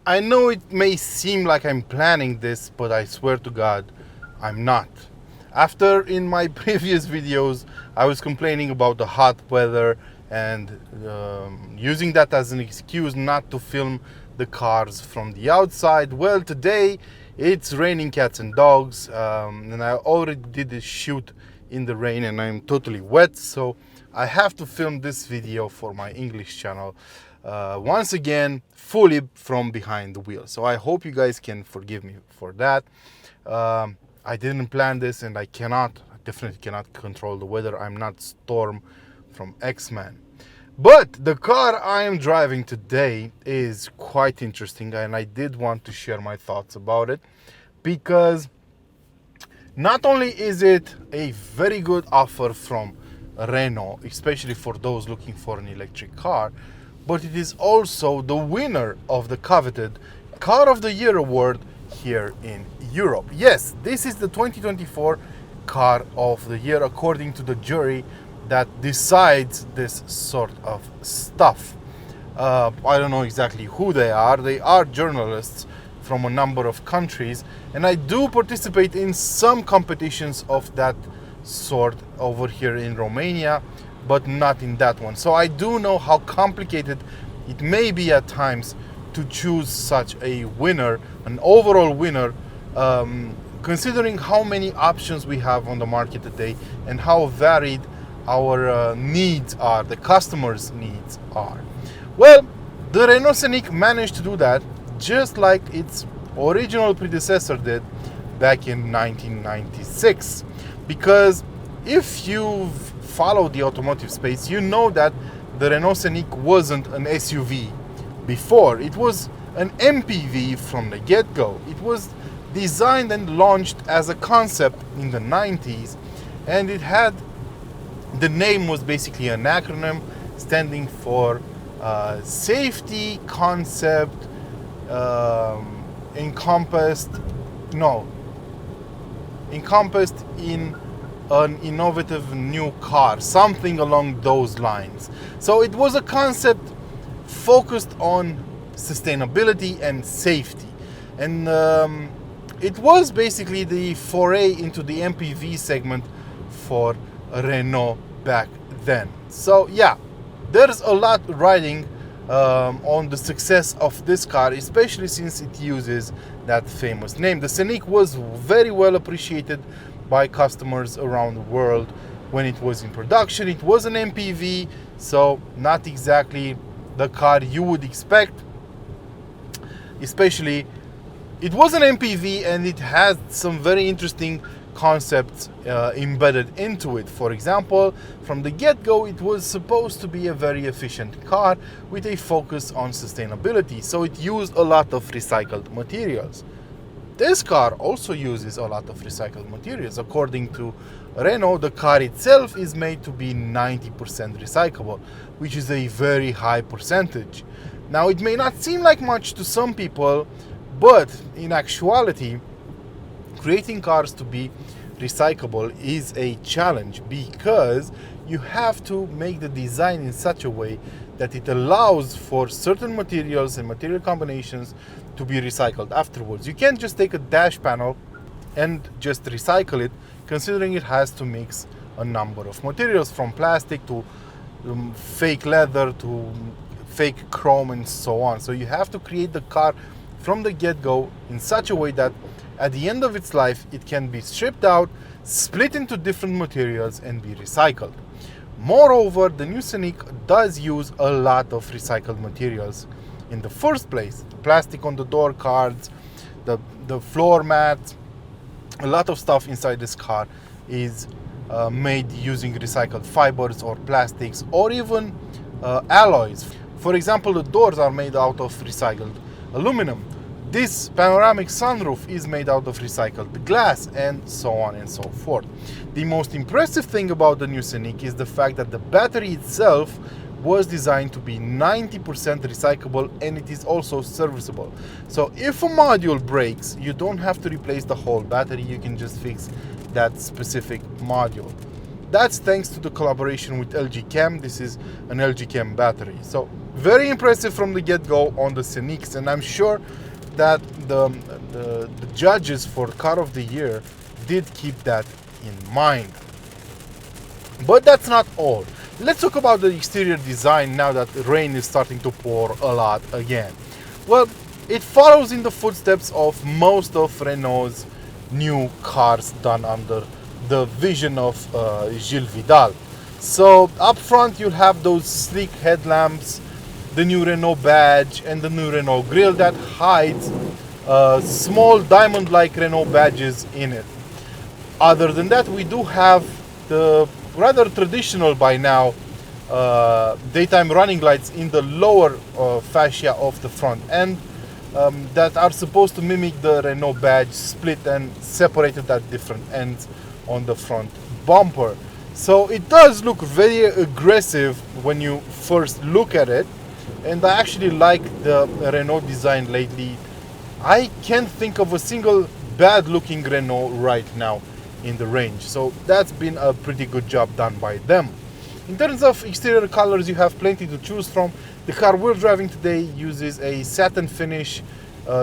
I know it may seem like I'm planning this, but I swear to God, I'm not. After in my previous videos, I was complaining about the hot weather and using that as an excuse not to film the cars from the outside. Well, today it's raining cats and dogs, and I already did a shoot in the rain and I'm totally wet, so I have to film this video for my English channel. Once again, fully from behind the wheel. So I hope you guys can forgive me for that. I didn't plan this, and I definitely cannot control the weather. I'm not Storm from X-Men. But the car I am driving today is quite interesting, and I did want to share my thoughts about it because not only is it a very good offer from Renault, especially for those looking for an electric car, but it is also the winner of the coveted Car of the Year award here in Europe. Yes, this is the 2024 Car of the Year according to the jury that decides this sort of stuff. I don't know exactly who they are. They are journalists from a number of countries, and I do participate in some competitions of that sort over here in Romania, but not in that one. So I do know how complicated it may be at times to choose such a winner, an overall winner, considering how many options we have on the market today and how varied our needs are, the customers' needs are. Well, the Renault Scenic managed to do that just like its original predecessor did back in 1996. Because if you've followed the automotive space, you know that the Renault Scenic wasn't an SUV before. It was an MPV from the get-go. It was designed and launched as a concept in the 90s, and the name was basically an acronym standing for safety concept encompassed in an innovative new car, something along those lines. So it was a concept focused on sustainability and safety, and it was basically the foray into the MPV segment for Renault back then. So yeah, there's a lot riding on the success of this car, especially since it uses that famous name. The Scenic was very well appreciated by customers around the world when it was in production. It was an MPV, so not exactly the car you would expect. Especially, it was an MPV and it had some very interesting concepts embedded into it. For example, from the get-go, it was supposed to be a very efficient car with a focus on sustainability, so it used a lot of recycled materials. This car also uses a lot of recycled materials. According to Renault, the car itself is made to be 90% recyclable, which is a very high percentage. Now, it may not seem like much to some people, but in actuality, creating cars to be recyclable is a challenge, because you have to make the design in such a way that it allows for certain materials and material combinations to be recycled afterwards. You can't just take a dash panel and just recycle it, considering it has to mix a number of materials, from plastic to fake leather to fake chrome and so on. So you have to create the car from the get-go in such a way that at the end of its life it can be stripped out, split into different materials and be recycled. Moreover, the new Scenic does use a lot of recycled materials in the first place. The plastic on the door cards, the floor mats, a lot of stuff inside this car is made using recycled fibers or plastics or even alloys. For example, the doors are made out of recycled aluminum. This panoramic sunroof is made out of recycled glass, and so on and so forth. The most impressive thing about the new Scenic is the fact that the battery itself was designed to be 90% recyclable, and it is also serviceable. So if a module breaks, you don't have to replace the whole battery, you can just fix that specific module. That's thanks to the collaboration with LG Chem. This is an LG Chem battery. So Very impressive from the get-go on the Scenics, and I'm sure that the judges for Car of the Year did keep that in mind. But that's not all. Let's talk about the exterior design now that rain is starting to pour a lot again. Well, it follows in the footsteps of most of Renault's new cars done under the vision of Gilles Vidal. So up front you'll have those sleek headlamps, the new Renault badge and the new Renault grille that hides small diamond-like Renault badges in it. Other than that, we do have the rather traditional by now daytime running lights in the lower fascia of the front end that are supposed to mimic the Renault badge split and separated at different ends on the front bumper. So it does look very aggressive when you first look at it, and I actually like the Renault design lately. I can't think of a single bad looking Renault right now in the range, so that's been a pretty good job done by them. In terms of exterior colors, you have plenty to choose from. The car we're driving today uses a satin finish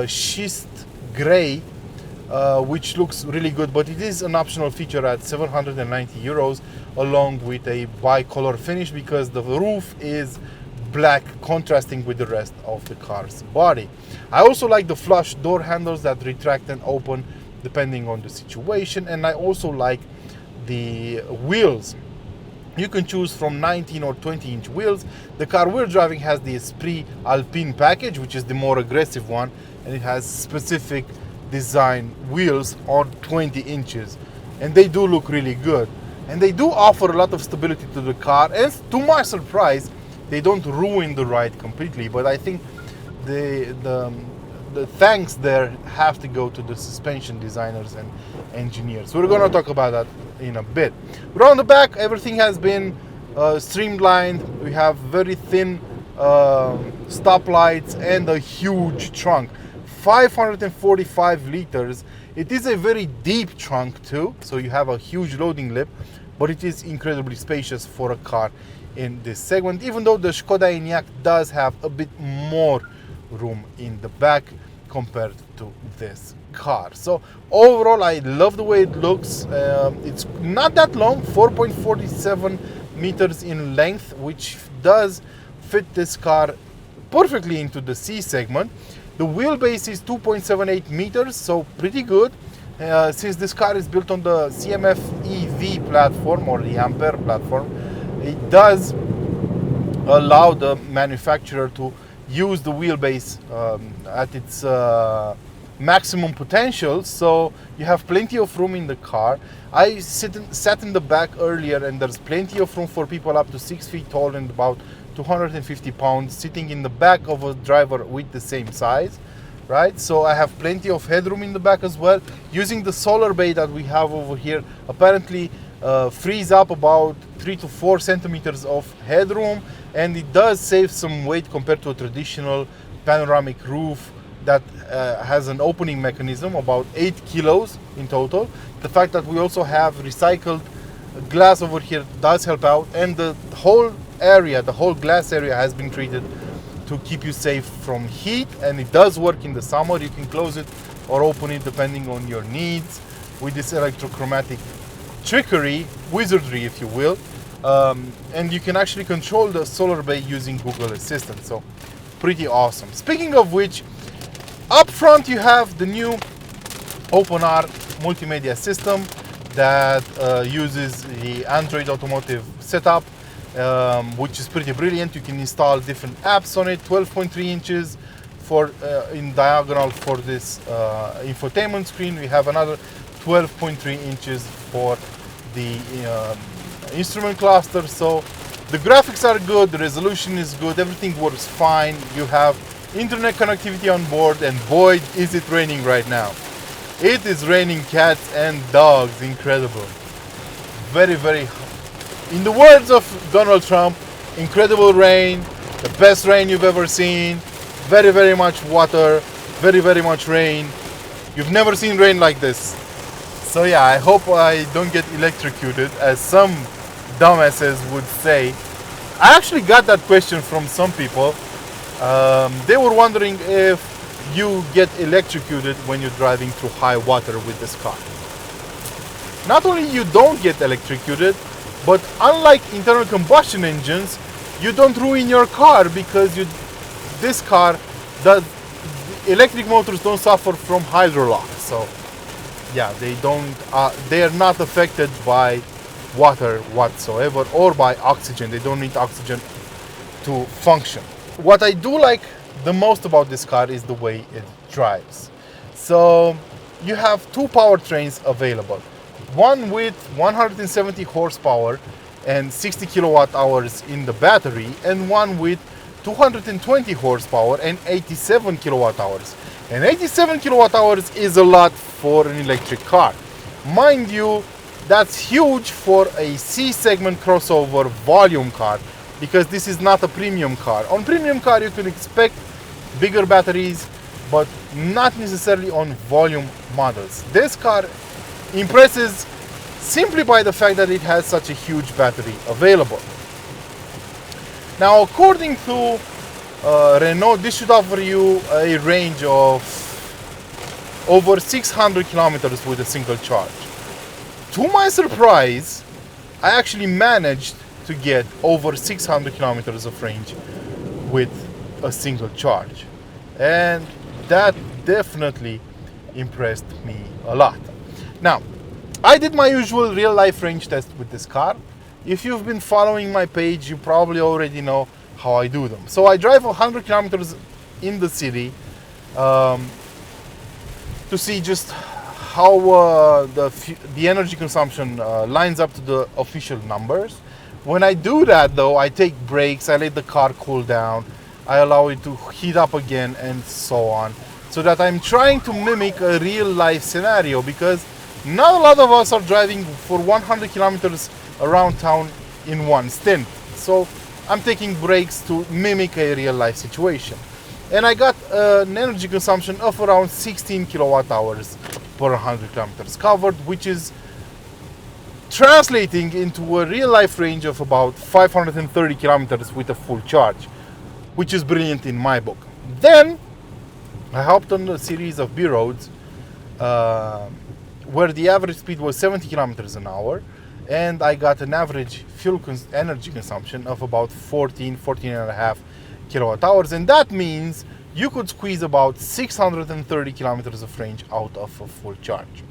schist gray, which looks really good, but it is an optional feature at 790 euros, along with a bicolor finish because the roof is black, contrasting with the rest of the car's body. I also like the flush door handles that retract and open depending on the situation, and I also like the wheels. You can choose from 19 or 20-inch wheels. The car we're driving has the Esprit Alpine package, which is the more aggressive one, and it has specific design wheels on 20 inches, and they do look really good, and they do offer a lot of stability to the car, and to my surprise they don't ruin the ride completely. But I think the thanks there have to go to the suspension designers and engineers. We're going to talk about that in a bit. But on the back, everything has been streamlined. We have very thin stoplights and a huge trunk, 545 liters. It is a very deep trunk too, so you have a huge loading lip, but it is incredibly spacious for a car in this segment, even though the Skoda Enyaq does have a bit more room in the back compared to this car. So overall, I love the way it looks. It's not that long, 4.47 meters in length, which does fit this car perfectly into the C segment. The wheelbase is 2.78 meters, so pretty good. Since this car is built on the CMF EV platform or the Ampere platform, it does allow the manufacturer to use the wheelbase at its maximum potential, so you have plenty of room in the car. I sat in the back earlier, and there's plenty of room for people up to 6 feet tall and about 250 pounds sitting in the back of a driver with the same size, right? So I have plenty of headroom in the back as well. Using the solar bay that we have over here apparently frees up about 3 to 4 centimeters of headroom, and it does save some weight compared to a traditional panoramic roof that has an opening mechanism, about 8 kilos in total. The fact that we also have recycled glass over here does help out, and the whole area, the whole glass area, has been treated to keep you safe from heat, and it does work in the summer. You can close it or open it depending on your needs with this electrochromatic trickery, wizardry if you will, and you can actually control the solar bay using Google Assistant, so pretty awesome. Speaking of which, up front you have the new OpenR multimedia system that uses the Android Automotive setup, which is pretty brilliant. You can install different apps on it. 12.3 inches for in diagonal for this infotainment screen. We have another 12.3 inches for the instrument cluster. So the graphics are good, the resolution is good, everything works fine. You have internet connectivity on board, and boy is it raining right now. It is raining cats and dogs. Incredible. Very, very, in the words of Donald Trump, incredible rain, the best rain you've ever seen. Very, very much water, very, very much rain. You've never seen rain like this. So yeah, I hope I don't get electrocuted, as some dumbasses would say. I actually got that question from some people. They were wondering if you get electrocuted when you're driving through high water with this car. Not only you don't get electrocuted, but unlike internal combustion engines, you don't ruin your car because this car does. Electric motors don't suffer from hydrolock, so yeah, they are not affected by water whatsoever or by oxygen. They don't need oxygen to function. What I do like the most about this car is the way it drives. So you have two powertrains available, one with 170 horsepower and 60 kilowatt hours in the battery, and one with 220 horsepower and 87 kilowatt hours. And 87 kilowatt hours is a lot for an electric car. Mind you, that's huge for a C-segment crossover volume car, because this is not a premium car. On premium car you can expect bigger batteries, but not necessarily on volume models. This car impresses simply by the fact that it has such a huge battery available. Now, according to Renault, this should offer you a range of over 600 kilometers with a single charge. To my surprise, I actually managed to get over 600 kilometers of range with a single charge. And that definitely impressed me a lot. Now, I did my usual real-life range test with this car. If you've been following my page, you probably already know how I do them. So I drive 100 kilometers in the city to see just how the energy consumption lines up to the official numbers. When I do that though, I take breaks, I let the car cool down, I allow it to heat up again and so on, so that I'm trying to mimic a real life scenario, because not a lot of us are driving for 100 kilometers around town in one stint. So I'm taking breaks to mimic a real life situation. And I got an energy consumption of around 16 kilowatt hours per 100 kilometers covered, which is translating into a real life range of about 530 kilometers with a full charge, which is brilliant in my book. Then I hopped on a series of B roads where the average speed was 70 kilometers an hour, and I got an average energy consumption of about 14 and a half kilowatt hours, and that means you could squeeze about 630 kilometers of range out of a full charge,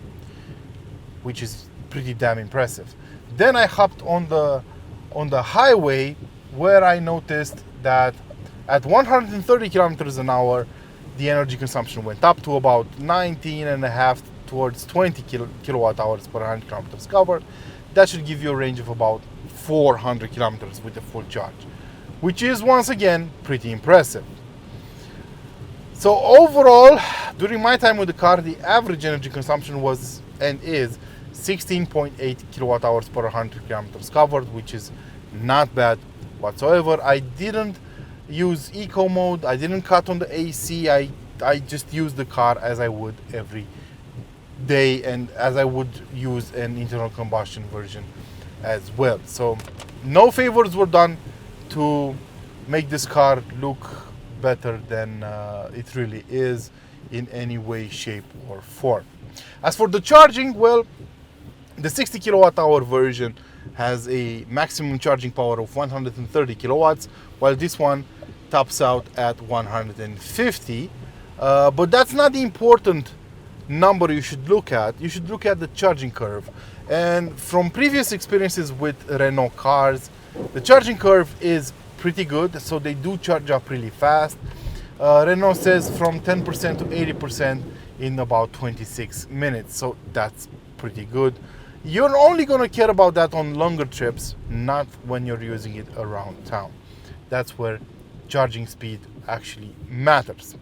which is pretty damn impressive. Then I hopped on the highway, where I noticed that at 130 kilometers an hour the energy consumption went up to about 19 and a half towards 20 kilowatt hours per 100 kilometers covered. That should give you a range of about 400 kilometers with a full charge, which is once again pretty impressive. So overall, during my time with the car, the average energy consumption was and is 16.8 kilowatt hours per 100 kilometers covered, which is not bad whatsoever. I didn't use eco mode, I didn't cut on the AC, I just used the car as I would every day and as I would use an internal combustion version as well. So no favors were done to make this car look better than it really is in any way, shape or form. As for the charging, well, the 60 kilowatt hour version has a maximum charging power of 130 kilowatts, while this one tops out at 150. But that's not the important number you should look at. You should look at the charging curve. And from previous experiences with Renault cars, the charging curve is pretty good, so they do charge up really fast. Renault says from 10% to 80% in about 26 minutes, so that's pretty good. You're only going to care about that on longer trips, not when you're using it around town. That's where charging speed actually matters.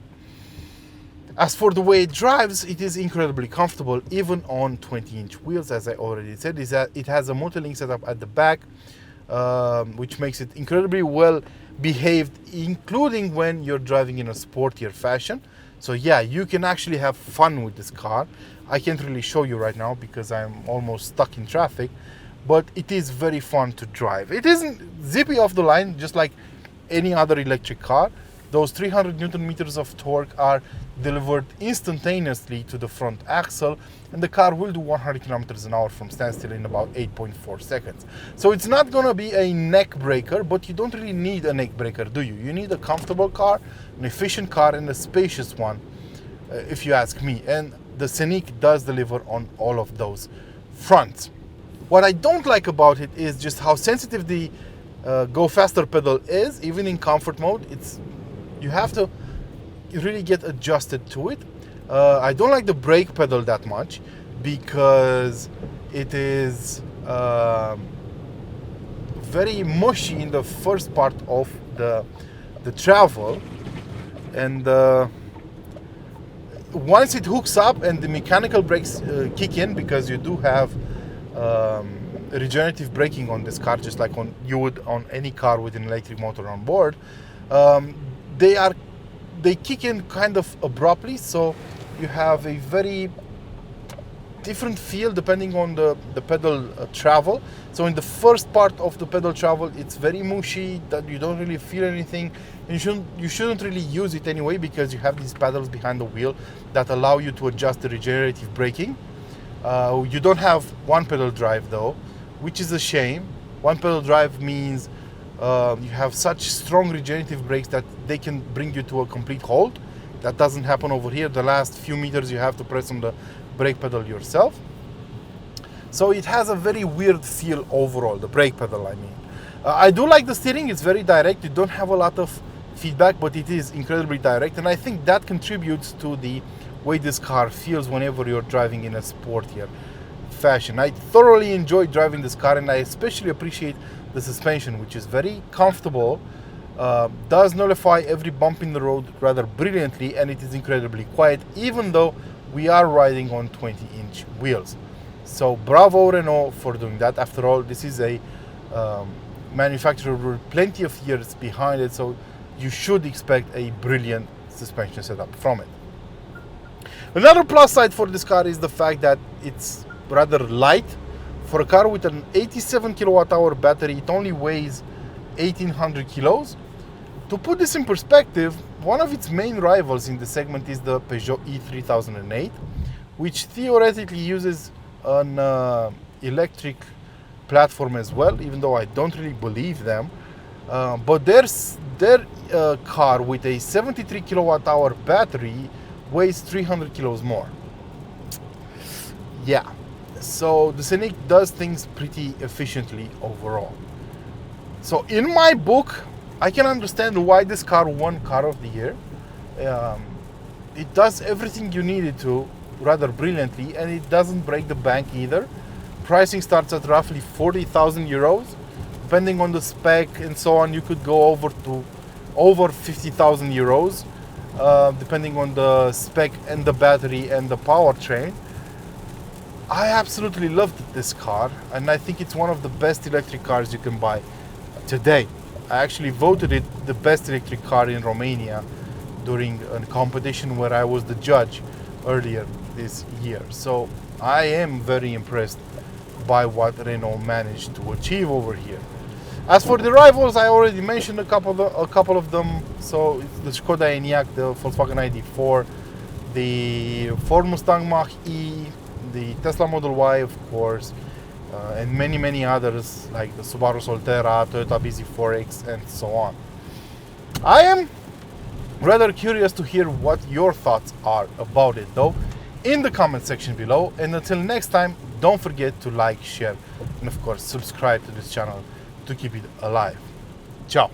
As for the way it drives, it is incredibly comfortable, even on 20-inch wheels. As I already said, is that it has a multi-link setup at the back, which makes it incredibly well behaved, including when you're driving in a sportier fashion. So yeah, you can actually have fun with this car. I can't really show you right now because I'm almost stuck in traffic, but it is very fun to drive. It isn't zippy off the line, just like any other electric car. Those 300 Newton meters of torque are delivered instantaneously to the front axle, and the car will do 100 kilometers an hour from standstill in about 8.4 seconds. So it's not gonna be a neck breaker, but you don't really need a neck breaker, do you? You need a comfortable car, an efficient car, and a spacious one, if you ask me. And the Scenic does deliver on all of those fronts. What I don't like about it is just how sensitive the go faster pedal is. Even in comfort mode, you have to really get adjusted to it. I don't like the brake pedal that much because it is very mushy in the first part of the travel, and once it hooks up and the mechanical brakes kick in, because you do have regenerative braking on this car, just like you would on any car with an electric motor on board, they kick in kind of abruptly, so you have a very different feel depending on the pedal travel. So in the first part of the pedal travel, it's very mushy, that you don't really feel anything, and you shouldn't really use it anyway, because you have these pedals behind the wheel that allow you to adjust the regenerative braking. You don't have one pedal drive though, which is a shame. One pedal drive means you have such strong regenerative brakes that they can bring you to a complete halt. That doesn't happen over here. The last few meters you have to press on the brake pedal yourself. So it has a very weird feel overall, the brake pedal, I mean. I do like the steering. It's very direct. You don't have a lot of feedback, but it is incredibly direct, and I think that contributes to the way this car feels whenever you're driving in a sportier fashion. I thoroughly enjoy driving this car, and I especially appreciate the suspension, which is very comfortable, does nullify every bump in the road rather brilliantly, and it is incredibly quiet, even though we are riding on 20-inch wheels. So bravo Renault for doing that. After all, this is a manufacturer with plenty of years behind it, so you should expect a brilliant suspension setup from it. Another plus side for this car is the fact that it's rather light. For a car with an 87 kilowatt hour battery, it only weighs 1800 kilos. To put this in perspective, one of its main rivals in the segment is the Peugeot E3008, which theoretically uses an electric platform as well, even though I don't really believe them. But their car with a 73 kilowatt hour battery weighs 300 kilos more. Yeah, so the Scenic does things pretty efficiently overall. So in my book, I can understand why this car won Car of the Year. It does everything you need it to rather brilliantly, and it doesn't break the bank either. Pricing starts at roughly 40,000 euros. Depending on the spec and so on, you could go over 50,000 euros, depending on the spec and the battery and the powertrain. I absolutely loved this car, and I think it's one of the best electric cars you can buy today. I actually voted it the best electric car in Romania during a competition where I was the judge earlier this year. So I am very impressed by what Renault managed to achieve over here. As for the rivals, I already mentioned a couple of them. So it's the Skoda Enyaq, the Volkswagen ID4, the Ford Mustang Mach-E, the Tesla Model Y, of course, and many others like the Subaru Solterra, Toyota BZ4X, and so on. I am rather curious to hear what your thoughts are about it, though, in the comment section below. And until next time, don't forget to like, share, and of course subscribe to this channel to keep it alive. Ciao.